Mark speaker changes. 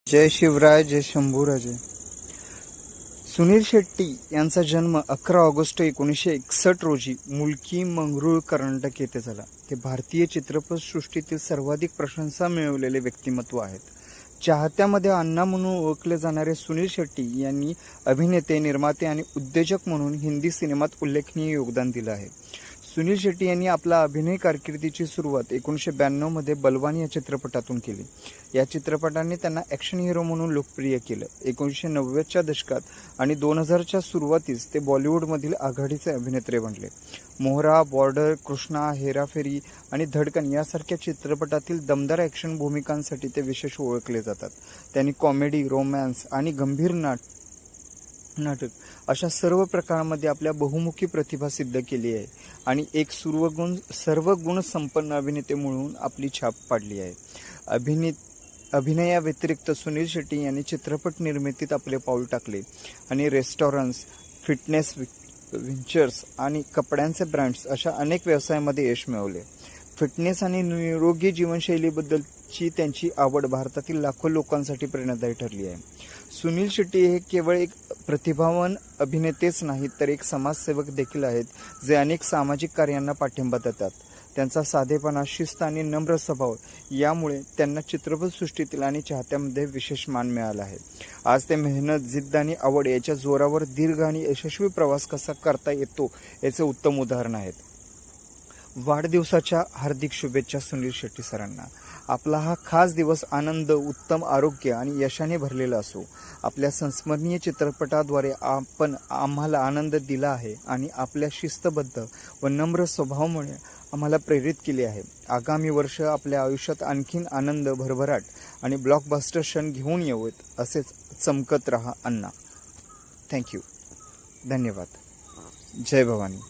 Speaker 1: जय शिवराय, जय शंभूराजे. सुनील शेट्टी यांचा जन्म 11 ऑगस्ट 1961 रोजी मुलकी मंगरूळ कर्नाटक येथे झाला. ते भारतीय चित्रपटसृष्टीतील सर्वाधिक प्रशंसा मिळवलेले व्यक्तिमत्व आहेत. चाहत्यामध्ये अण्णा म्हणून ओळखले जाणारे सुनील शेट्टी यांनी अभिनेते, निर्माते आणि उद्योजक म्हणून हिंदी सिनेमात उल्लेखनीय योगदान दिलं आहे. सुनील शेट्टी यांनी आपला अभिनय कारकिर्दीची सुरुवात 1992 मध्ये बलवान या चित्रपटातून केली. या चित्रपटाने त्यांना ॲक्शन हिरो म्हणून लोकप्रिय केलं. 1990च्या दशकात आणि 2000च्या सुरुवातीस ते बॉलिवूडमधील आघाडीचे अभिनेते बनले. मोहरा, बॉर्डर, कृष्णा, हेराफेरी आणि धडकन यासारख्या चित्रपटातील दमदार ॲक्शन भूमिकांसाठी ते विशेष ओळखले जातात. त्यांनी कॉमेडी, रोमॅन्स आणि गंभीर नाटक अशा सर्व प्रकारांमध्ये आपल्या बहुमुखी प्रतिभा सिद्ध केली आहे आणि एक सर्व गुण संपन्न अभिनेते म्हणून आपली छाप पाडली आहे. अभिनयाव्यतिरिक्त सुनील शेट्टी यांनी चित्रपट निर्मितीत आपले पाऊल टाकले आणि रेस्टॉरंट्स, फिटनेस व्हेंचर्स आणि कपड्यांचे ब्रँड्स अशा अनेक व्यवसायामध्ये यश मिळवले. फिटनेस आणि निरोगी जीवनशैलीबद्दलची त्यांची आवड भारतातील लाखो लोकांसाठी प्रेरणादायी ठरली आहे. सुनील शेट्टी हे केवळ एक प्रतिभावान अभिनेतेच नाहीत, तर एक समाजसेवक देखील आहेत, जे अनेक सामाजिक कार्यांना पाठिंबा देतात. त्यांचा साधेपणा, शिस्त आणि नम्र स्वभाव यामुळे त्यांना चित्रपटसृष्टीतील आणि चाहत्यामध्ये विशेष मान मिळाला आहे. आज ते मेहनत, जिद्द आणि आवड याच्या जोरावर दीर्घ आणि यशस्वी प्रवास कसा करता येतो याचे उत्तम उदाहरण आहेत. वाढदिवसाच्या हार्दिक शुभेच्छा सुनील शेट्टी सरांना. आपला हा खास दिवस आनंद, उत्तम आरोग्य आणि यशाने भरलेला असो. आपल्या संस्मरणीय चित्रपटाद्वारे आपण आम्हाला आनंद दिला आहे आणि आपल्या शिस्तबद्ध व नम्र स्वभावामुळे आम्हाला प्रेरित केले आहे. आगामी वर्ष आपल्या आयुष्यात आणखीन आनंद, भरभराट आणि ब्लॉकबस्टर क्षण घेऊन येऊत. असेच चमकत रहा अण्णा. थँक्यू. धन्यवाद. जय भवानी.